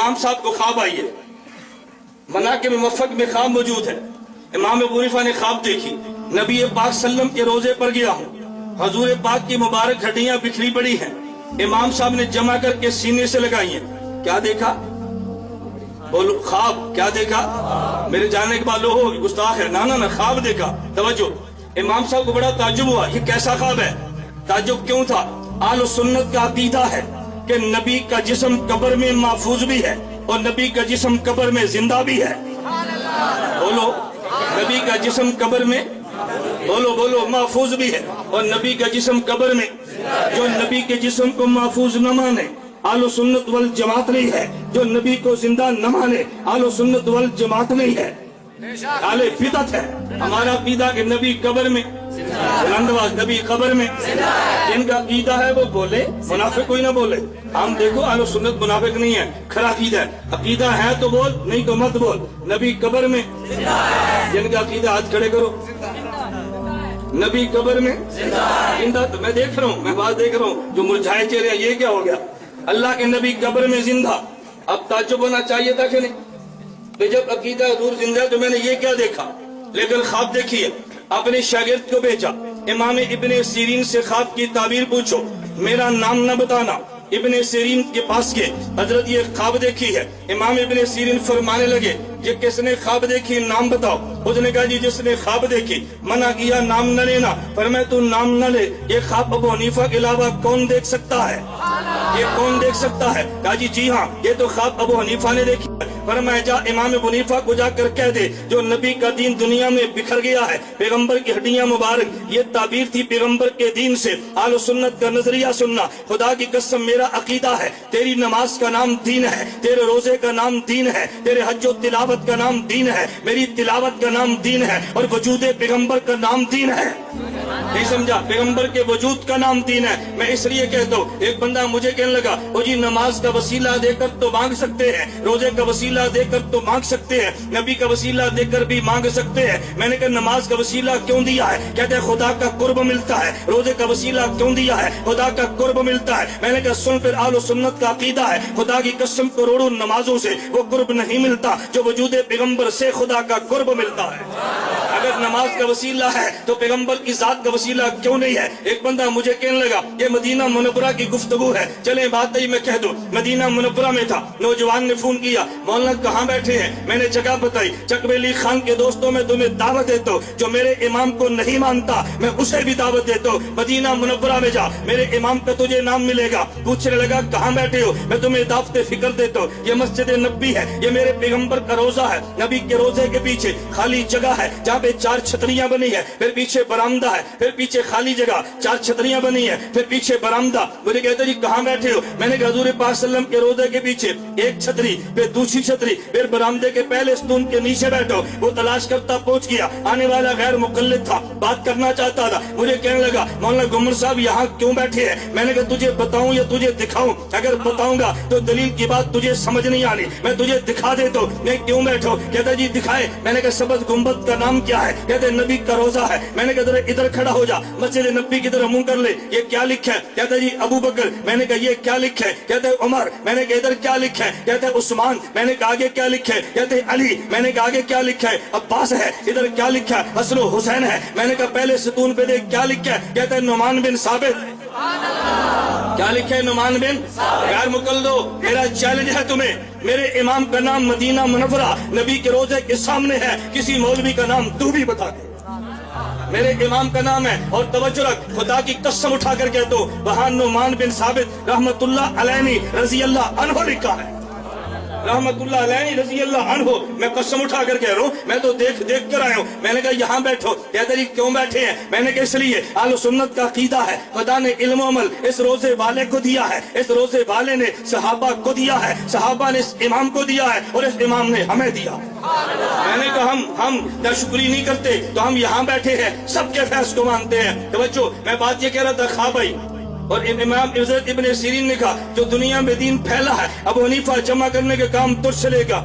امام صاحب کو خواب آئی ہے، مناقب موفق میں خواب موجود ہے۔ امام ابو حنیفہ نے خواب دیکھی، نبی پاک صلی اللہ علیہ وسلم کے روزے پر گیا ہوں، حضور پاک کی مبارک ہڈیاں بکھری پڑی ہیں، امام صاحب نے جمع کر کے سینے سے لگائی ہیں۔ کیا دیکھا؟ بولو خواب کیا دیکھا؟ میرے جانے کے بعد لو ہو گستاخ ہے، نہ خواب دیکھا۔ توجہ، امام صاحب کو بڑا تعجب ہوا، یہ کیسا خواب ہے؟ تعجب کیوں تھا؟ اہل سنت کا عقیدہ ہے کہ نبی کا جسم قبر میں محفوظ بھی ہے اور نبی کا جسم قبر میں زندہ بھی ہے۔ بولو، نبی کا جسم قبر میں بولو محفوظ بھی ہے اور نبی کا جسم قبر میں۔ جو نبی کے جسم کو محفوظ نہ مانے اہل سنت والجماعت نہیں ہے، جو نبی کو زندہ نہ مانے اہل سنت والجماعت نہیں ہے، اہل بدعت ہے۔ ہمارا عقیدہ کہ نبی قبر میں، نبی قبر میں، جن کا عقیدہ ہے وہ بولے، منافق کوئی نہ بولے۔ ہم دیکھو اہل سنت منافق نہیں ہے، کھرا عقیدہ ہے، عقیدہ ہے تو بول، نہیں تو مت بول۔ نبی قبر میں، جن کا عقیدہ ہاتھ کھڑے کرو، نبی قبر میں زندہ۔ تو میں دیکھ رہا ہوں، میں بات دیکھ رہا ہوں، جو مرجھائے چہرے ہیں، یہ کیا ہو گیا؟ اللہ کے نبی قبر میں زندہ۔ اب تعجب ہونا چاہیے تھا کہ نہیں کہ جب عقیدہ حضور زندہ ہے تو میں نے یہ کیا دیکھا؟ لیکن خواب دیکھیے، اپنے شاگرد کو بھیجا، امام ابن سیرین سے خواب کی تعبیر پوچھو، میرا نام نہ بتانا۔ ابن سیرین کے پاس گئے، حضرت یہ خواب دیکھی ہے۔ امام ابن سیرین فرمانے لگے، یہ کس نے خواب دیکھی، نام بتاؤ۔ اس نے کہا جی جس نے خواب دیکھی، منع کیا نام نہ لینا، فرمایا تو نام نہ لے، یہ خواب ابو حنیفہ کے علاوہ کون دیکھ سکتا ہے؟ یہ کون دیکھ سکتا ہے؟ کہا جی ہاں، یہ تو خواب ابو حنیفہ نے دیکھی ہے۔ فرمایا جا امام ابو حنیفہ کو جا کر کہہ دے، جو نبی کا دین دنیا میں بکھر گیا ہے، پیغمبر کی ہڈیاں مبارک، یہ تعبیر تھی پیغمبر کے دین سے۔ اہل سنت کا نظریہ سننا، خدا کی قسم میرا عقیدہ ہے، تیری نماز کا نام دین ہے، تیرے روزے کا نام دین ہے، تیرے حج و تلاوت کا نام دین ہے، میری تلاوت کا نام دین ہے، اور وجود پیغمبر کا نام دین ہے۔ نہیں سمجھا؟ پیغمبر کے وجود کا نام دین ہے۔ میں اس لیے کہتا ہوں، ایک بندہ مجھے کہنے لگا، وہ جی نماز کا وسیلہ دے کر تو مانگ سکتے ہیں، روزے کا وسیلہ دے کر تو مانگ سکتے ہیں، نبی کا وسیلہ دے کر بھی مانگ سکتے ہیں۔ میں نے کہا نماز کا وسیلہ کیوں دیا ہے؟ کہتے ہیں خدا کا قرب ملتا ہے۔ روزے کا وسیلہ کیوں دیا ہے؟ خدا کا قرب ملتا ہے۔ میں نے کہا سن، پھر اہل سنت کا عقیدہ ہے، خدا کی قسم کروڑوں نمازوں سے وہ قرب نہیں ملتا جو وجود پیغمبر سے خدا کا قرب ملتا ہے۔ اگر نماز کا وسیلہ ہے تو پیغمبر کی ذات کا وسیلہ کیوں نہیں ہے؟ ایک بندہ مجھے کہنے لگا، یہ مدینہ منورہ کی گفتگو ہے، چلیں بات نہیں میں کہہ دوں، مدینہ منورہ میں تھا، نوجوان نے فون کیا، مولانا کہاں بیٹھے ہیں؟ میں نے جگہ بتائی، چکوے علی خان کے دوستوں میں تمہیں دعوت دیتا ہوں، جو میرے امام کو نہیں مانتا میں اسے بھی دعوت دیتا ہوں، مدینہ منورہ میں جا، میرے امام کا تجھے نام ملے گا۔ پوچھنے لگا کہاں بیٹھے ہو؟ میں تمہیں دعوت فکر دیتا ہوں، یہ مسجد نبی ہے، یہ میرے پیغمبر کا روزہ ہے، نبی کے روزے کے پیچھے خالی جگہ ہے جہاں پہ 4 چھتریاں بنی ہے، پھر پیچھے برآمدہ ہے، پھر پیچھے خالی جگہ، 4 چھتریاں بنی ہے، پھر پیچھے برآمدہ۔ مجھے کہتے جی کہاں بیٹھے ہو؟ میں نے کہا حضور پاک صلی اللہ علیہ وسلم کے روزے کے پیچھے ایک چھتری، پھر دوسری چھتری، پھر برآمدے کے پہلے ستون کے نیچے بیٹھو۔ وہ تلاش کرتا پہنچ گیا، آنے والا غیر مقلد تھا، بات کرنا چاہتا تھا، مجھے کہنے لگا مولانا گمر صاحب یہاں کیوں بیٹھے ہیں؟ میں نے کہا تجھے بتاؤں یا تجھے دکھاؤں؟ اگر بتاؤں گا تو دلیل کی بات تجھے سمجھ نہیں آنی، میں تجھے دکھا دیتا ہوں، میں کیوں بیٹھو؟ کہتا جی دکھائے۔ میں نے کہا سبز گنبد کا نام کیا ہے؟ کہتے نبی کا روزہ ہے۔ میں نے کہا ذرا ادھر کھڑا ہو جا، مسجد نبی کی طرف منہ کر لے، یہ کیا لکھا ہے؟ کہتا جی ابو بکر۔ میں نے کہا یہ کیا لکھا ہے؟ کہتے عمر۔ میں نے کہا ادھر کیا لکھا ہے؟ کہتے عثمان۔ میں نے کہا آگے کیا لکھا ہے؟ کہتے علی۔ میں نے کہا آگے کیا لکھا ہے؟ عباس ہے۔ ادھر کیا لکھا ہے؟ حسن و حسین ہے۔ میں نے کہا پہلے ستون پہ دیکھ کیا لکھا ہے؟ کہتے نعمان بن ثابت۔ کیا لکھا ہے؟ نعمان بن۔ غیر مقلدو، میرا چیلنج ہے تمہیں، میرے امام کا نام مدینہ منورہ نبی کے روزے کے سامنے ہے، کسی مولوی کا نام تو بھی بتا دے، میرے امام کا نام ہے۔ اور توجہ رکھ، خدا کی قسم اٹھا کر کہتا ہوں، وہاں نعمان بن ثابت رحمت اللہ علیہ رضی اللہ عنہ لکھا ہے، رحمت اللہ علیہ رضی اللہ عنہ۔ میں قسم اٹھا کر کہہ رہا ہوں، میں تو دیکھ کر آیا ہوں۔ میں نے کہا یہاں بیٹھو، کہتے جی کیوں بیٹھے ہیں؟ میں نے کہا اس لیے اہل سنت کا عقیدہ ہے، خدا نے علم و عمل اس روزے والے کو دیا ہے، اس روزے والے نے صحابہ کو دیا ہے، صحابہ نے اس امام کو دیا ہے، اور اس امام نے ہمیں دیا۔ میں نے کہا ہم ناشکری نہیں کرتے تو ہم یہاں بیٹھے ہیں، سب کے فیض کو مانتے ہیں۔ توجہ، میں بات یہ کہہ رہا تھا، خواب آئی اور امام ابن سیرین نے کہا جو دنیا میں دین پھیلا ہے ابو حنیفہ جمع کرنے کے کام تجھ سے لے گا۔